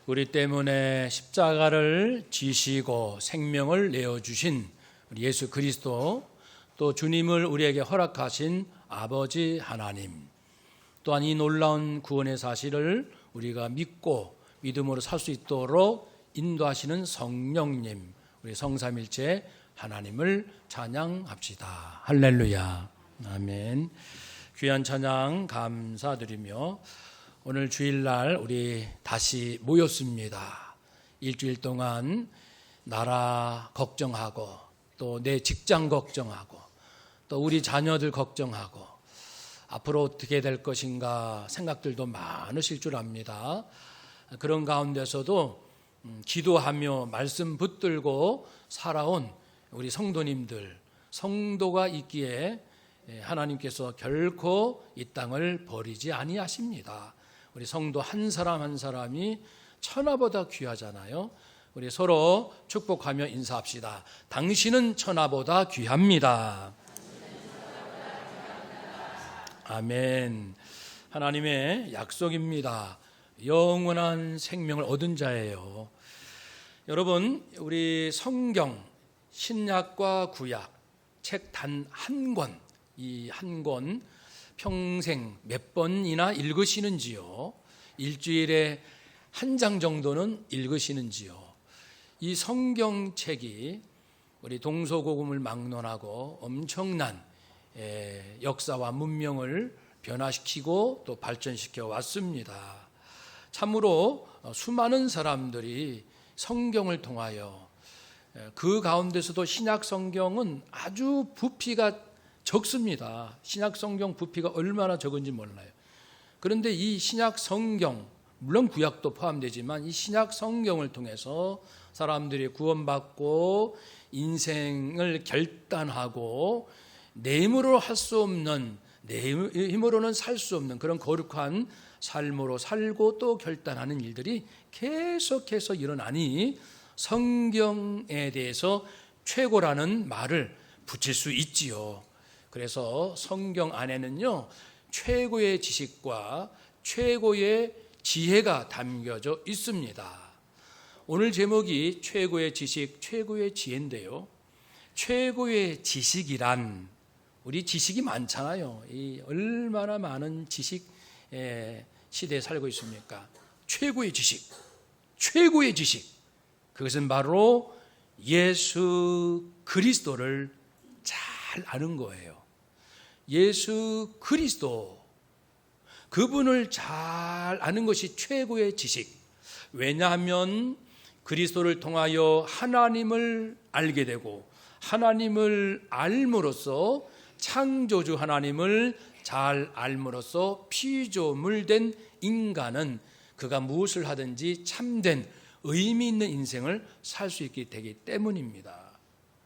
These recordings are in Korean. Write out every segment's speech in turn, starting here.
우리 때문에 십자가를 지시고 생명을 내어주신 우리 예수 그리스도, 또 주님을 우리에게 허락하신 아버지 하나님, 또한 이 놀라운 구원의 사실을 우리가 믿고 믿음으로 살 수 있도록 인도하시는 성령님, 우리 성삼일체 하나님을 찬양합시다. 할렐루야, 아멘. 귀한 찬양 감사드리며 오늘 주일날 우리 다시 모였습니다. 일주일 동안 나라 걱정하고, 또 내 직장 걱정하고, 또 우리 자녀들 걱정하고, 앞으로 어떻게 될 것인가 생각들도 많으실 줄 압니다. 그런 가운데서도 기도하며 말씀 붙들고 살아온 우리 성도님들, 성도가 있기에 하나님께서 결코 이 땅을 버리지 아니하십니다. 우리 성도 한 사람 한 사람이 천하보다 귀하잖아요. 우리 서로 축복하며 인사합시다. 당신은 천하보다 귀합니다. 아멘. 하나님의 약속입니다. 영원한 생명을 얻은 자예요. 여러분, 우리 성경 신약과 구약 책 단 한 권, 이 한 권 평생 몇 번이나 읽으시는지요? 일주일에 한 장 정도는 읽으시는지요? 이 성경책이 우리 동서고금을 막론하고 엄청난 역사와 문명을 변화시키고 또 발전시켜 왔습니다. 참으로 수많은 사람들이 성경을 통하여, 그 가운데서도 신약 성경은 아주 부피가 적습니다. 신약 성경 부피가 얼마나 적은지 몰라요. 그런데 이 신약 성경, 물론 구약도 포함되지만 이 신약 성경을 통해서 사람들이 구원받고 인생을 결단하고 내 힘으로 할 수 없는, 내 힘으로는 살 수 없는 그런 거룩한 삶으로 살고 또 결단하는 일들이 계속해서 일어나니 성경에 대해서 최고라는 말을 붙일 수 있지요. 그래서 성경 안에는요, 최고의 지식과 최고의 지혜가 담겨져 있습니다. 오늘 제목이 최고의 지식, 최고의 지혜인데요. 최고의 지식이란, 우리 지식이 많잖아요. 이 얼마나 많은 지식 시대에 살고 있습니까? 최고의 지식, 최고의 지식. 그것은 바로 예수 그리스도를 잘 아는 거예요. 예수 그리스도, 그분을 잘 아는 것이 최고의 지식. 왜냐하면 그리스도를 통하여 하나님을 알게 되고, 하나님을 알므로써 창조주 하나님을 잘 알므로써 피조물된 인간은 그가 무엇을 하든지 참된 의미 있는 인생을 살 수 있게 되기 때문입니다.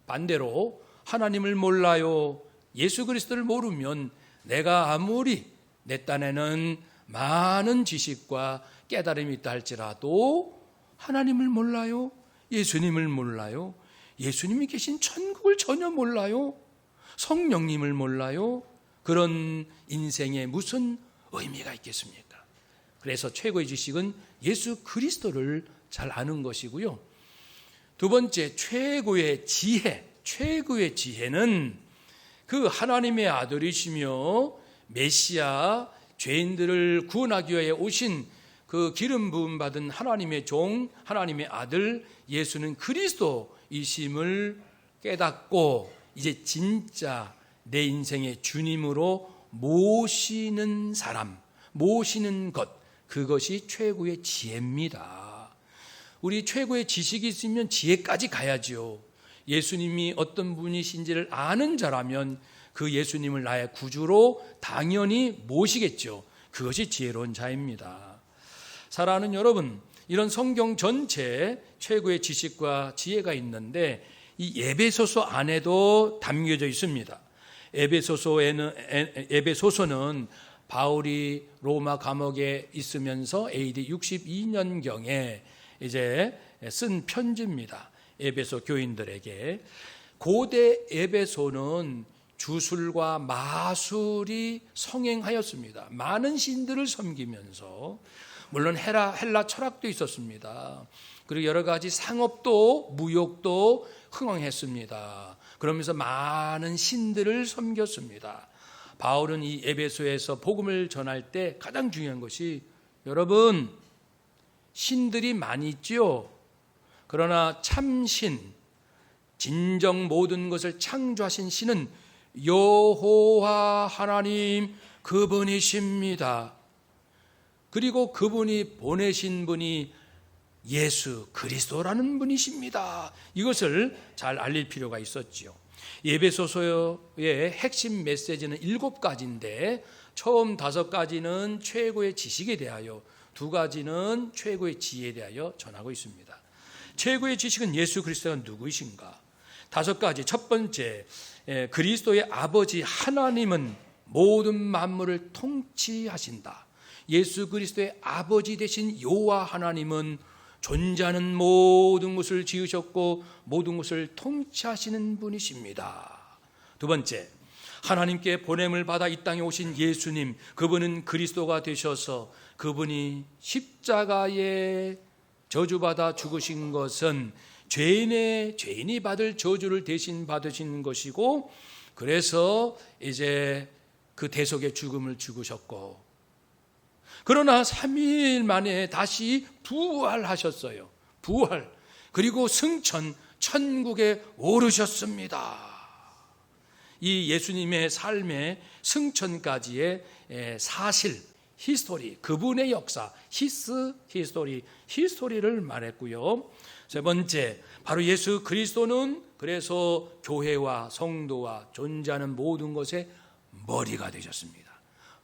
반대로 하나님을 몰라요, 예수 그리스도를 모르면 내가 아무리 내 딴에는 많은 지식과 깨달음이 있다 할지라도 하나님을 몰라요, 예수님을 몰라요, 예수님이 계신 천국을 전혀 몰라요, 성령님을 몰라요. 그런 인생에 무슨 의미가 있겠습니까? 그래서 최고의 지식은 예수 그리스도를 잘 아는 것이고요. 두 번째, 최고의 지혜. 최고의 지혜는 그 하나님의 아들이시며 메시아, 죄인들을 구원하기 위해 오신 그 기름 부음 받은 하나님의 종, 하나님의 아들 예수는 그리스도이심을 깨닫고 이제 진짜 내 인생의 주님으로 모시는 사람, 모시는 것, 그것이 최고의 지혜입니다. 우리 최고의 지식이 있으면 지혜까지 가야지요. 예수님이 어떤 분이신지를 아는 자라면 그 예수님을 나의 구주로 당연히 모시겠죠. 그것이 지혜로운 자입니다. 사랑하는 여러분, 이런 성경 전체에 최고의 지식과 지혜가 있는데 이 에베소서 안에도 담겨져 있습니다. 에베소서는 바울이 로마 감옥에 있으면서 AD 62년경에 이제 쓴 편지입니다. 에베소 교인들에게. 고대 에베소는 주술과 마술이 성행하였습니다. 많은 신들을 섬기면서 물론 헬라 철학도 있었습니다. 그리고 여러 가지 상업도 무역도 흥황했습니다. 그러면서 많은 신들을 섬겼습니다. 바울은 이 에베소에서 복음을 전할 때 가장 중요한 것이, 여러분, 신들이 많이 있지요. 그러나 참신, 진정 모든 것을 창조하신 신은 여호와 하나님 그분이십니다. 그리고 그분이 보내신 분이 예수 그리스도라는 분이십니다. 이것을 잘 알릴 필요가 있었지요. 에베소서의 핵심 메시지는 7가지인데 처음 5가지는 최고의 지식에 대하여, 2가지는 최고의 지혜에 대하여 전하고 있습니다. 최고의 지식은 예수 그리스도가 누구이신가? 5가지. 첫 번째, 그리스도의 아버지 하나님은 모든 만물을 통치하신다. 예수 그리스도의 아버지 되신 여호와 하나님은 존재하는 모든 것을 지으셨고 모든 것을 통치하시는 분이십니다. 2번째, 하나님께 보냄을 받아 이 땅에 오신 예수님, 그분은 그리스도가 되셔서 그분이 십자가에 저주받아 죽으신 것은 죄인이 받을 저주를 대신 받으신 것이고, 그래서 이제 그 대속의 죽음을 죽으셨고, 그러나 3일 만에 다시 부활하셨어요. 부활. 그리고 승천, 천국에 오르셨습니다. 이 예수님의 삶의 승천까지의 사실, 히스토리, 그분의 역사, 히스토리를 말했고요. 3번째, 바로 예수 그리스도는 그래서 교회와 성도와 존재하는 모든 것의 머리가 되셨습니다.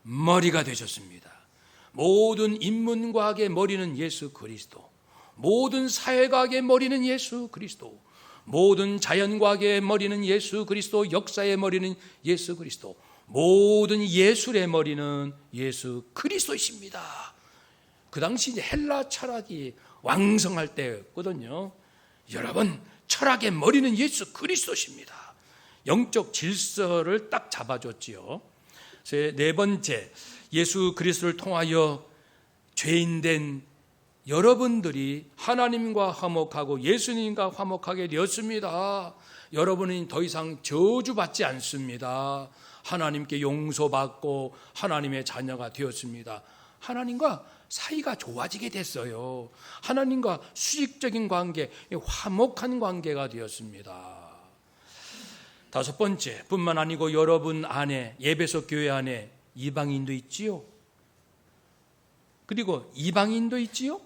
머리가 되셨습니다. 모든 인문과학의 머리는 예수 그리스도, 모든 사회과학의 머리는 예수 그리스도, 모든 자연과학의 머리는 예수 그리스도, 역사의 머리는 예수 그리스도, 모든 예술의 머리는 예수 그리스도이십니다. 그 당시 헬라 철학이 왕성할 때였거든요. 여러분, 철학의 머리는 예수 그리스도십니다. 영적 질서를 딱 잡아줬지요. 4번째, 예수 그리스도를 통하여 죄인된 여러분들이 하나님과 화목하고 예수님과 화목하게 되었습니다. 여러분은 더 이상 저주받지 않습니다. 하나님께 용서받고 하나님의 자녀가 되었습니다. 하나님과 사이가 좋아지게 됐어요. 하나님과 수직적인 관계, 화목한 관계가 되었습니다. 5번째, 뿐만 아니고 여러분 안에, 에베소 교회 안에 이방인도 있지요. 그리고 이방인도 있지요.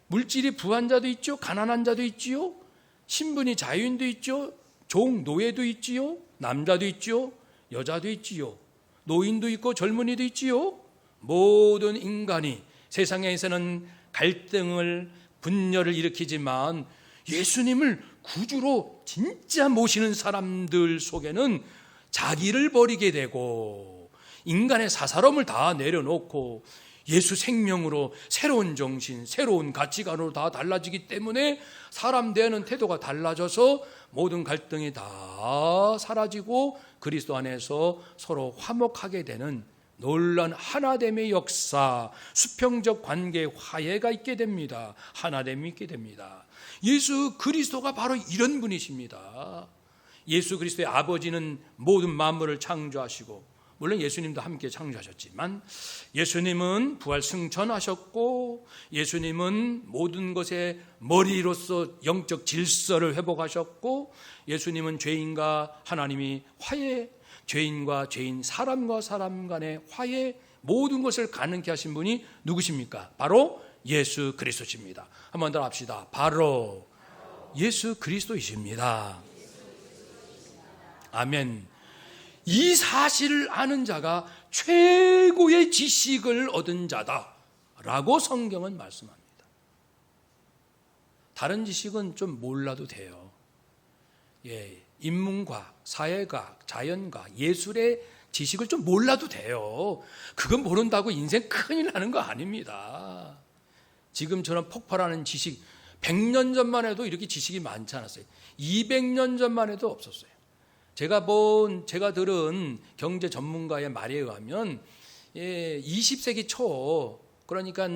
물질이 부한 자도 있죠. 가난한 자도 있지요. 신분이 자유인도 있죠. 종, 노예도 있지요. 남자도 있지요. 여자도 있지요. 노인도 있고 젊은이도 있지요. 모든 인간이 세상에서는 갈등을, 분열을 일으키지만 예수님을 구주로 진짜 모시는 사람들 속에는 자기를 버리게 되고 인간의 사사로움을 다 내려놓고 예수 생명으로 새로운 정신, 새로운 가치관으로 다 달라지기 때문에 사람 대하는 태도가 달라져서 모든 갈등이 다 사라지고 그리스도 안에서 서로 화목하게 되는 놀라운 하나됨의 역사, 수평적 관계의 화해가 있게 됩니다. 하나됨이 있게 됩니다. 예수 그리스도가 바로 이런 분이십니다. 예수 그리스도의 아버지는 모든 만물을 창조하시고, 물론 예수님도 함께 창조하셨지만 예수님은 부활 승천하셨고, 예수님은 모든 것의 머리로서 영적 질서를 회복하셨고, 예수님은 죄인과 하나님이 화해, 죄인과 죄인, 사람과 사람 간의 화해, 모든 것을 가능케 하신 분이 누구십니까? 바로 예수 그리스도십니다. 한번 더 합시다. 바로 예수 그리스도이십니다. 아멘. 이 사실을 아는 자가 최고의 지식을 얻은 자다라고 성경은 말씀합니다. 다른 지식은 좀 몰라도 돼요. 인문과학, 사회과학, 자연과학, 예술의 지식을 좀 몰라도 돼요. 그건 모른다고 인생 큰일 나는 거 아닙니다. 지금처럼 폭발하는 지식, 100년 전만 해도 이렇게 지식이 많지 않았어요. 200년 전만 해도 없었어요. 제가 들은 경제 전문가의 말에 의하면 20세기 초 그러니까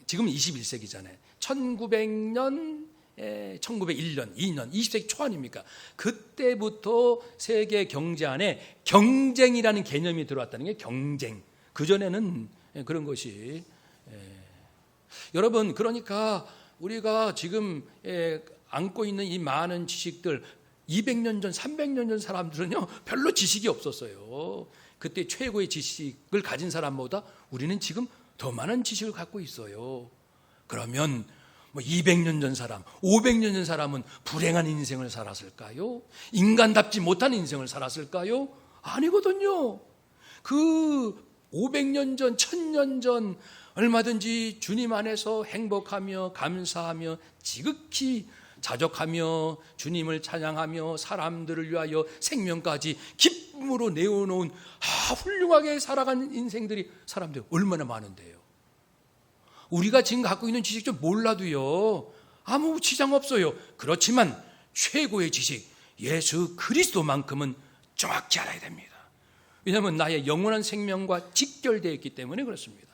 지금 21세기잖아요. 1900년, 1901년, 2년, 20세기 초 아닙니까? 그때부터 세계 경제 안에 경쟁이라는 개념이 들어왔다는 게 경쟁. 그전에는 그런 것이 여러분, 그러니까 우리가 지금 안고 있는 이 많은 지식들, 200년 전, 300년 전 사람들은요 별로 지식이 없었어요. 그때 최고의 지식을 가진 사람보다 우리는 지금 더 많은 지식을 갖고 있어요. 그러면 200년 전 사람, 500년 전 사람은 불행한 인생을 살았을까요? 인간답지 못한 인생을 살았을까요? 아니거든요. 그 500년 전, 1000년 전 얼마든지 주님 안에서 행복하며 감사하며 지극히 자족하며 주님을 찬양하며 사람들을 위하여 생명까지 기쁨으로 내어놓은 훌륭하게 살아간 사람들이 얼마나 많은데요. 우리가 지금 갖고 있는 지식 좀 몰라도요 아무 지장 없어요. 그렇지만 최고의 지식 예수 그리스도만큼은 정확히 알아야 됩니다. 왜냐하면 나의 영원한 생명과 직결되어 있기 때문에 그렇습니다.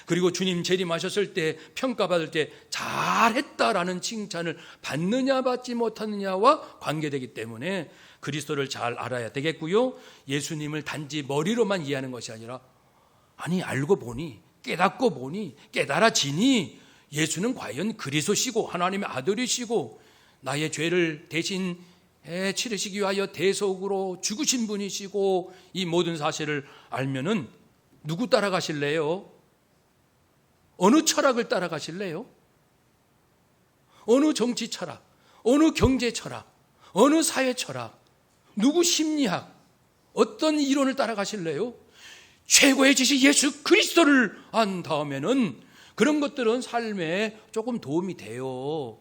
그리고 주님 재림하셨을 때 평가받을 때 잘했다라는 칭찬을 받느냐 받지 못하느냐와 관계되기 때문에 그리스도를 잘 알아야 되겠고요. 예수님을 단지 머리로만 이해하는 것이 아니라 알고 보니 깨닫고 보니 깨달아지니 예수는 과연 그리스도시고 하나님의 아들이시고 나의 죄를 대신 치르시기 위하여 대속으로 죽으신 분이시고 이 모든 사실을 알면은 누구 따라가실래요? 어느 철학을 따라가실래요? 어느 정치 철학, 어느 경제 철학, 어느 사회 철학, 누구 심리학, 어떤 이론을 따라가실래요? 최고의 지식 예수 그리스도를 안 다음에는 그런 것들은 삶에 조금 도움이 돼요.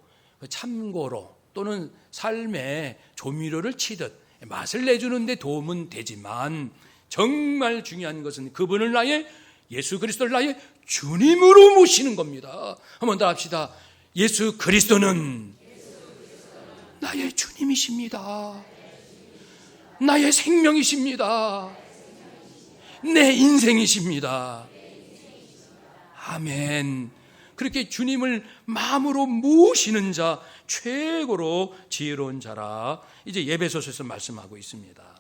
참고로 또는 삶에 조미료를 치듯 맛을 내주는 데 도움은 되지만 정말 중요한 것은 그분을 나의 예수 그리스도를 나의 주님으로 모시는 겁니다. 한번 더 합시다. 예수 그리스도는 나의 주님이십니다. 나의 생명이십니다. 내 인생이십니다. 아멘. 그렇게 주님을 마음으로 모시는 자 최고로 지혜로운 자라 이제 에베소서에서 말씀하고 있습니다.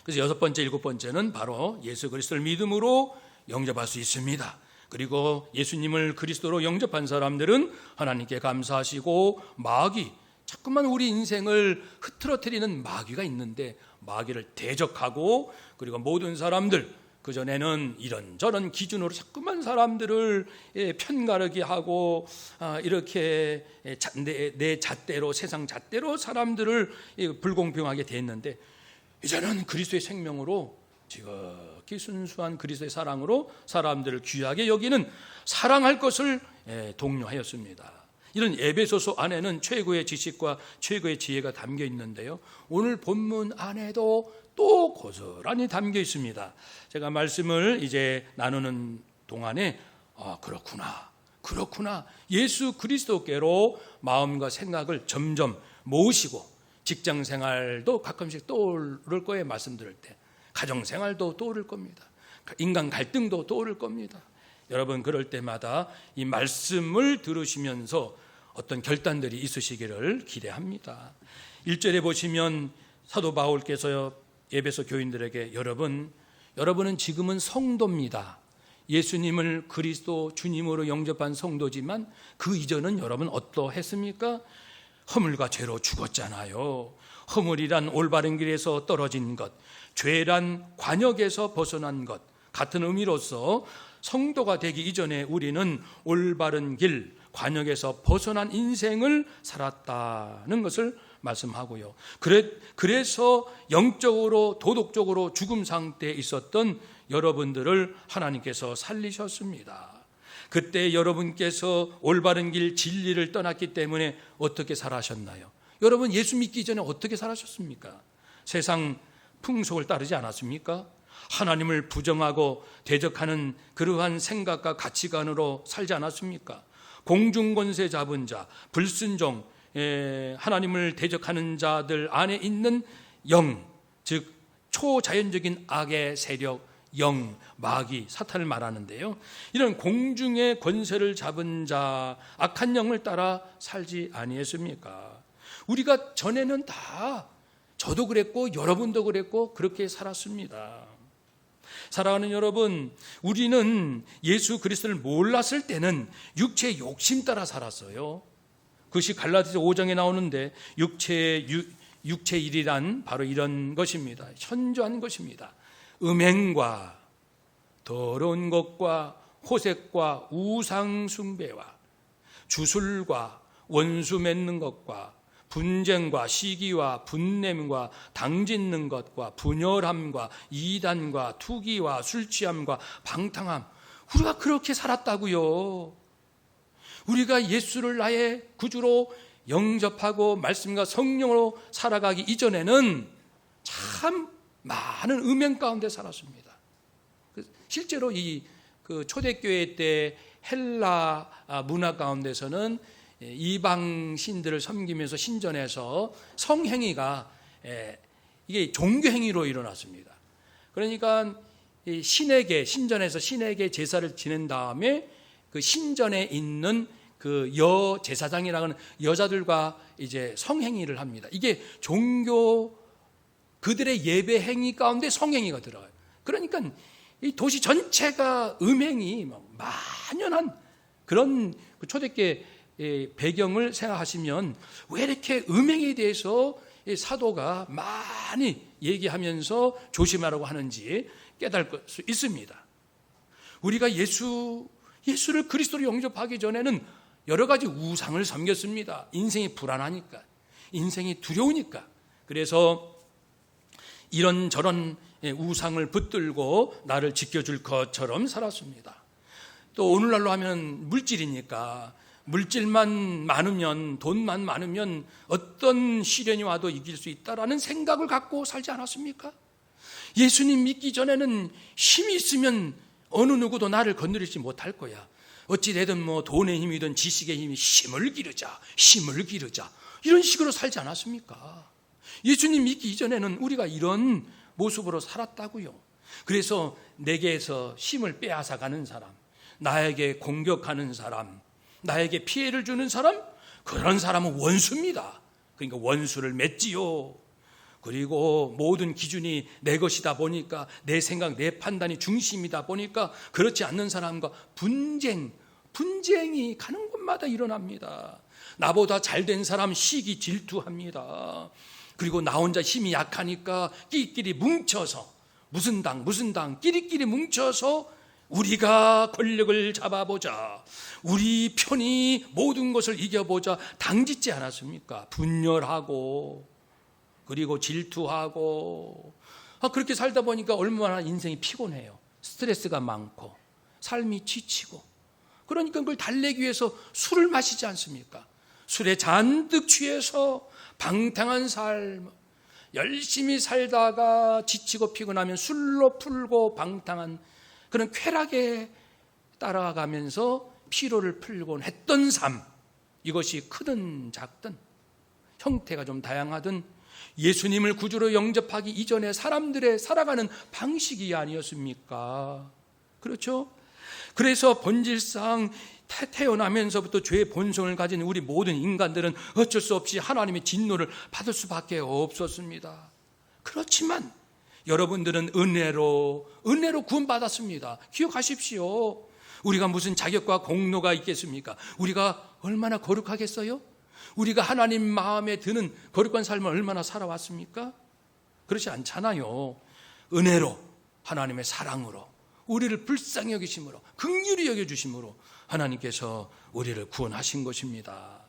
그래서 6번째, 7번째는 바로 예수 그리스도를 믿음으로 영접할 수 있습니다. 그리고 예수님을 그리스도로 영접한 사람들은 하나님께 감사하시고 마귀, 자꾸만 우리 인생을 흐트러뜨리는 마귀가 있는데 마귀를 대적하고 그리고 모든 사람들, 그전에는 이런저런 기준으로 자꾸만 사람들을 편가르게 하고 이렇게 내 잣대로 세상 잣대로 사람들을 불공평하게 대했는데 이제는 그리스도의 생명으로 지극히 순수한 그리스도의 사랑으로 사람들을 귀하게 여기는 사랑할 것을 독려하였습니다. 이런 에베소서 안에는 최고의 지식과 최고의 지혜가 담겨 있는데요, 오늘 본문 안에도 또 고스란히 담겨 있습니다. 제가 말씀을 이제 나누는 동안에 그렇구나 예수 그리스도께로 마음과 생각을 점점 모으시고 직장생활도 가끔씩 떠오를 거예요. 말씀 들을 때 가정생활도 떠오를 겁니다. 인간 갈등도 떠오를 겁니다. 여러분 그럴 때마다 이 말씀을 들으시면서 어떤 결단들이 있으시기를 기대합니다. 1절에 보시면 사도 바울께서 에베소 교인들에게 여러분은 지금은 성도입니다. 예수님을 그리스도 주님으로 영접한 성도지만 그 이전은 여러분 어떠했습니까? 허물과 죄로 죽었잖아요. 허물이란 올바른 길에서 떨어진 것, 죄란 관역에서 벗어난 것 같은 의미로서 성도가 되기 이전에 우리는 올바른 길, 관역에서 벗어난 인생을 살았다는 것을 말씀하고요. 그래서 영적으로 도덕적으로 죽음 상태에 있었던 여러분들을 하나님께서 살리셨습니다. 그때 여러분께서 올바른 길 진리를 떠났기 때문에 어떻게 살아셨나요? 여러분 예수 믿기 전에 어떻게 살아셨습니까? 세상 풍속을 따르지 않았습니까? 하나님을 부정하고 대적하는 그러한 생각과 가치관으로 살지 않았습니까? 공중권세 잡은 자, 불순종, 하나님을 대적하는 자들 안에 있는 영, 즉 초자연적인 악의 세력, 영, 마귀, 사탄을 말하는데요. 이런 공중의 권세를 잡은 자, 악한 영을 따라 살지 아니했습니까? 우리가 전에는 다 저도 그랬고 여러분도 그랬고 그렇게 살았습니다. 사랑하는 여러분, 우리는 예수 그리스도를 몰랐을 때는 육체의 욕심 따라 살았어요. 그것이 갈라디아서 5장에 나오는데 육체 일이란 바로 이런 것입니다. 현저한 것입니다. 음행과 더러운 것과 호색과 우상 숭배와 주술과 원수 맺는 것과 분쟁과 시기와 분냄과 당짓는 것과 분열함과 이단과 투기와 술취함과 방탕함, 우리가 그렇게 살았다고요. 우리가 예수를 나의 구주로 영접하고 말씀과 성령으로 살아가기 이전에는 참 많은 음행 가운데 살았습니다. 실제로 그 초대교회 때 헬라 문화 가운데서는 이방 신들을 섬기면서 신전에서 성행위가 이게 종교행위로 일어났습니다. 그러니까 신에게, 신전에서 신에게 제사를 지낸 다음에 그 신전에 있는 그 제사장이라고 하는 여자들과 이제 성행위를 합니다. 이게 종교 그들의 예배 행위 가운데 성행위가 들어가요. 그러니까 이 도시 전체가 음행이 만연한 그런 초대교회 배경을 생각하시면 왜 이렇게 음행에 대해서 사도가 많이 얘기하면서 조심하라고 하는지 깨달을 수 있습니다. 우리가 예수를 그리스도로 영접하기 전에는 여러 가지 우상을 섬겼습니다. 인생이 불안하니까, 인생이 두려우니까. 그래서 이런저런 우상을 붙들고 나를 지켜줄 것처럼 살았습니다. 또 오늘날로 하면 물질이니까 물질만 많으면, 돈만 많으면 어떤 시련이 와도 이길 수 있다라는 생각을 갖고 살지 않았습니까? 예수님 믿기 전에는 힘이 있으면 어느 누구도 나를 건드리지 못할 거야. 어찌되든 돈의 힘이든 지식의 힘이 힘을 기르자 이런 식으로 살지 않았습니까? 예수님 믿기 이전에는 우리가 이런 모습으로 살았다고요. 그래서 내게서 힘을 빼앗아가는 사람, 나에게 공격하는 사람, 나에게 피해를 주는 사람, 그런 사람은 원수입니다. 그러니까 원수를 맺지요. 그리고 모든 기준이 내 것이다 보니까, 내 생각, 내 판단이 중심이다 보니까 그렇지 않는 사람과 분쟁이 가는 곳마다 일어납니다. 나보다 잘된 사람 시기 질투합니다. 그리고 나 혼자 힘이 약하니까 끼리끼리 뭉쳐서 무슨 당 끼리끼리 뭉쳐서 우리가 권력을 잡아보자, 우리 편이 모든 것을 이겨보자 당짓지 않았습니까? 분열하고 그리고 질투하고 그렇게 살다 보니까 얼마나 인생이 피곤해요. 스트레스가 많고 삶이 지치고, 그러니까 그걸 달래기 위해서 술을 마시지 않습니까? 술에 잔뜩 취해서 방탕한 삶, 열심히 살다가 지치고 피곤하면 술로 풀고 방탕한 그런 쾌락에 따라가면서 피로를 풀곤 했던 삶, 이것이 크든 작든 형태가 좀 다양하든 예수님을 구주로 영접하기 이전에 사람들의 살아가는 방식이 아니었습니까? 그렇죠? 그래서 본질상 태어나면서부터 죄의 본성을 가진 우리 모든 인간들은 어쩔 수 없이 하나님의 진노를 받을 수밖에 없었습니다. 그렇지만 여러분들은 은혜로 구원받았습니다. 기억하십시오. 우리가 무슨 자격과 공로가 있겠습니까? 우리가 얼마나 거룩하겠어요? 우리가 하나님 마음에 드는 거룩한 삶을 얼마나 살아왔습니까? 그렇지 않잖아요. 은혜로, 하나님의 사랑으로, 우리를 불쌍히 여기심으로, 긍휼히 여겨주심으로 하나님께서 우리를 구원하신 것입니다.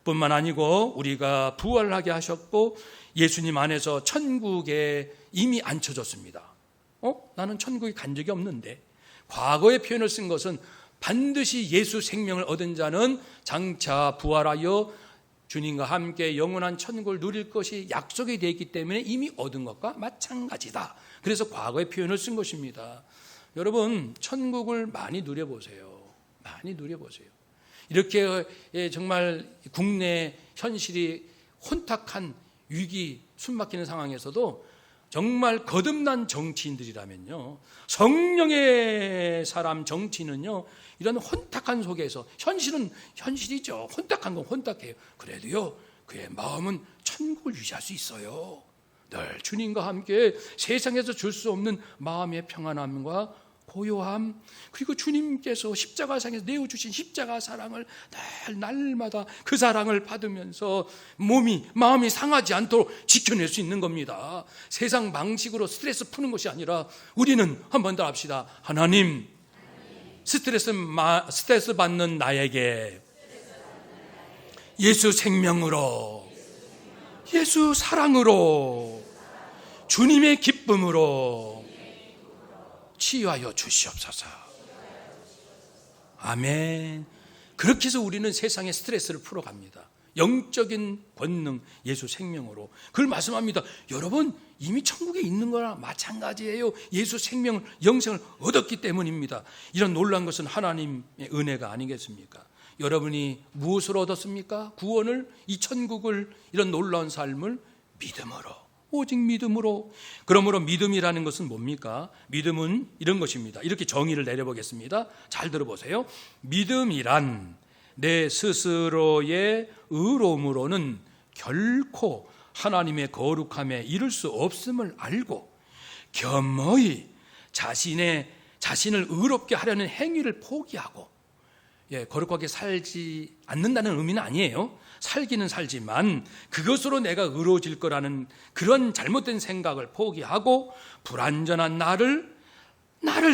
뿐만 아니고 우리가 부활하게 하셨고 예수님 안에서 천국에 이미 앉혀졌습니다. 나는 천국에 간 적이 없는데, 과거의 표현을 쓴 것은 반드시 예수 생명을 얻은 자는 장차 부활하여 주님과 함께 영원한 천국을 누릴 것이 약속이 되어 있기 때문에 이미 얻은 것과 마찬가지다. 그래서 과거의 표현을 쓴 것입니다. 여러분, 천국을 많이 누려보세요. 많이 누려보세요. 이렇게 정말 국내 현실이 혼탁한 위기, 숨막히는 상황에서도 정말 거듭난 정치인들이라면요, 성령의 사람 정치는요, 이런 혼탁한 속에서, 현실은 현실이죠. 혼탁한 건 혼탁해요. 그래도요, 그의 마음은 천국을 유지할 수 있어요. 늘 주님과 함께 세상에서 줄 수 없는 마음의 평안함과 고요함, 그리고 주님께서 십자가상에서 내어주신 십자가 사랑을 늘 날마다 그 사랑을 받으면서 마음이 상하지 않도록 지켜낼 수 있는 겁니다. 세상 방식으로 스트레스 푸는 것이 아니라 우리는 한 번 더 합시다. 하나님, 스트레스 받는 나에게 예수 생명으로, 예수 사랑으로, 주님의 기쁨으로 치유하여 주시옵소서. 아멘. 그렇게 해서 우리는 세상의 스트레스를 풀어갑니다. 영적인 권능, 예수 생명으로. 그걸 말씀합니다. 여러분, 이미 천국에 있는 거랑 마찬가지예요. 예수 생명을, 영생을 얻었기 때문입니다. 이런 놀라운 것은 하나님의 은혜가 아니겠습니까? 여러분이 무엇을 얻었습니까? 구원을, 이 천국을, 이런 놀라운 삶을 믿음으로, 오직 믿음으로. 그러므로 믿음이라는 것은 뭡니까? 믿음은 이런 것입니다. 이렇게 정의를 내려보겠습니다. 잘 들어보세요. 믿음이란 내 스스로의 의로움으로는 결코 하나님의 거룩함에 이를 수 없음을 알고 겸허히 자신을 의롭게 하려는 행위를 포기하고, 거룩하게 살지 않는다는 의미는 아니에요. 살기는 살지만 그것으로 내가 의로워질 거라는 그런 잘못된 생각을 포기하고, 불완전한 나를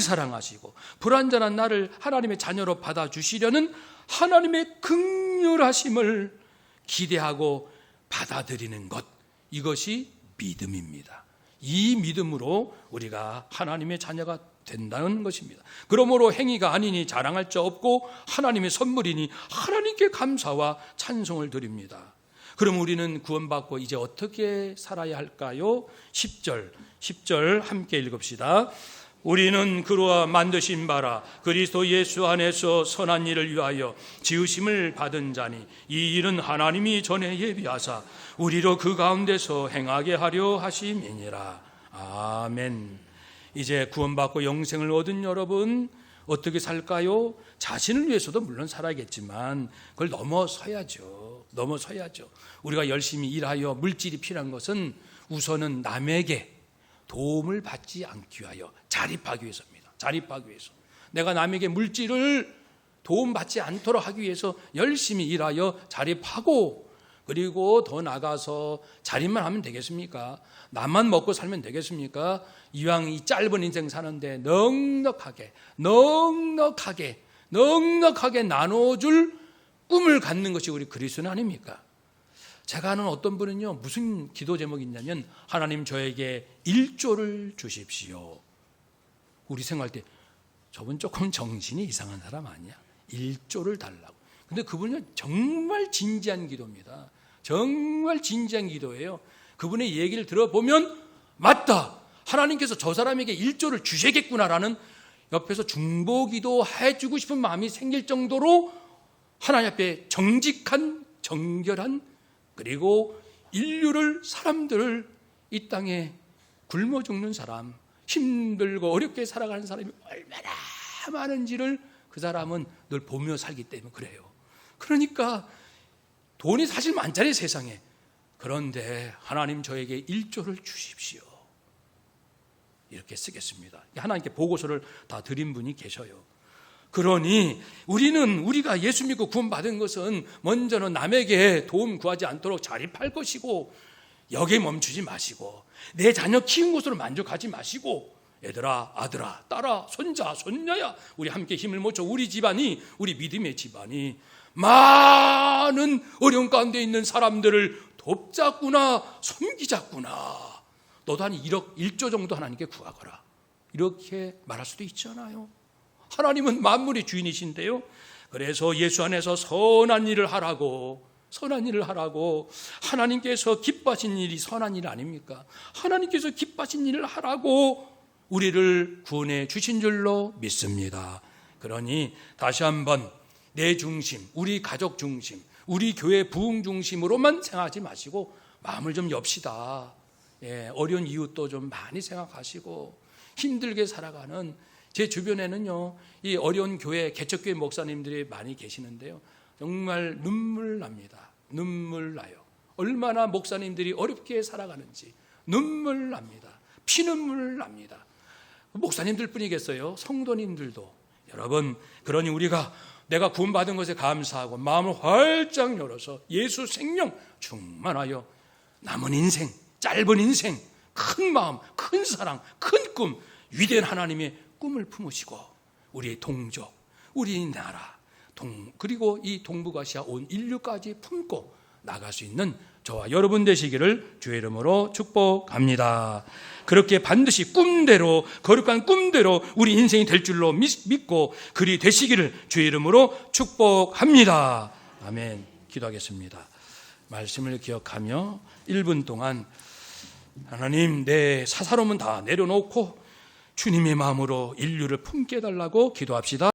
사랑하시고 불완전한 나를 하나님의 자녀로 받아주시려는 하나님의 긍휼하심을 기대하고 받아들이는 것, 이것이 믿음입니다. 이 믿음으로 우리가 하나님의 자녀가 된다는 것입니다. 그러므로 행위가 아니니 자랑할 자 없고 하나님의 선물이니 하나님께 감사와 찬송을 드립니다. 그럼 우리는 구원받고 이제 어떻게 살아야 할까요? 10절 함께 읽읍시다. 우리는 그로 만드신 바라 그리스도 예수 안에서 선한 일을 위하여 지으심을 받은 자니 이 일은 하나님이 전에 예비하사 우리로 그 가운데서 행하게 하려 하심이니라. 아멘. 이제 구원받고 영생을 얻은 여러분, 어떻게 살까요? 자신을 위해서도 물론 살아야겠지만 그걸 넘어서야죠. 우리가 열심히 일하여 물질이 필요한 것은 우선은 남에게 도움을 받지 않기 위하여, 자립하기 위해서입니다. 자립하기 위해서. 내가 남에게 물질을 도움받지 않도록 하기 위해서 열심히 일하여 자립하고, 그리고 더 나가서 자립만 하면 되겠습니까? 나만 먹고 살면 되겠습니까? 이왕 이 짧은 인생 사는데 넉넉하게 나눠줄 꿈을 갖는 것이 우리 그리스도는 아닙니까? 제가 아는 어떤 분은요, 무슨 기도 제목이 있냐면 하나님 저에게 1조를 주십시오. 우리 생각할 때 저분 조금 정신이 이상한 사람 아니야? 1조를 달라고. 근데 그분은 정말 진지한 기도입니다. 정말 진지한 기도예요. 그분의 얘기를 들어보면 맞다, 하나님께서 저 사람에게 1조를 주시겠구나라는, 옆에서 중보기도 해주고 싶은 마음이 생길 정도로 하나님 앞에 정직한, 정결한, 그리고 사람들을 이 땅에 굶어 죽는 사람, 힘들고 어렵게 살아가는 사람이 얼마나 많은지를 그 사람은 늘 보며 살기 때문에 그래요. 그러니까 돈이 사실 많잖아요, 세상에. 그런데 하나님 저에게 1조를 주십시오, 이렇게 쓰겠습니다. 하나님께 보고서를 다 드린 분이 계셔요. 그러니 우리가 예수 믿고 구원받은 것은 먼저는 남에게 도움 구하지 않도록 자립할 것이고, 여기에 멈추지 마시고 내 자녀 키운 것으로 만족하지 마시고, 얘들아, 아들아, 딸아, 손자, 손녀야, 우리 함께 힘을 모쳐 우리 집안이, 우리 믿음의 집안이 많은 어려움 가운데 있는 사람들을 돕자꾸나, 섬기자꾸나. 너도 한 1조 정도 하나님께 구하거라, 이렇게 말할 수도 있잖아요. 하나님은 만물의 주인이신데요. 그래서 예수 안에서 선한 일을 하라고, 하나님께서 기뻐하신 일이 선한 일 아닙니까? 하나님께서 기뻐하신 일을 하라고 우리를 구원해 주신 줄로 믿습니다. 그러니 다시 한번 내 중심, 우리 가족 중심, 우리 교회 부흥 중심으로만 생각하지 마시고 마음을 좀 엽시다. 어려운 이웃도 좀 많이 생각하시고 힘들게 살아가는 제 주변에는요, 이 어려운 교회, 개척교회 목사님들이 많이 계시는데요, 정말 눈물 납니다. 눈물 나요. 얼마나 목사님들이 어렵게 살아가는지 눈물 납니다. 피눈물 납니다. 목사님들 뿐이겠어요? 성도님들도. 여러분, 그러니 우리가 내가 구원받은 것에 감사하고 마음을 활짝 열어서 예수 생명 충만하여 남은 인생, 짧은 인생, 큰 마음, 큰 사랑, 큰 꿈, 위대한 하나님의 꿈을 품으시고 우리 동족, 우리 나라, 그리고 이 동북아시아 온 인류까지 품고 나갈 수 있는 저와 여러분 되시기를 주의 이름으로 축복합니다. 그렇게 반드시 꿈대로, 거룩한 꿈대로 우리 인생이 될 줄로 믿고 그리 되시기를 주의 이름으로 축복합니다. 아멘. 기도하겠습니다. 말씀을 기억하며 1분 동안 하나님, 내 사사로움은 다 내려놓고 주님의 마음으로 인류를 품게 해달라고 기도합시다.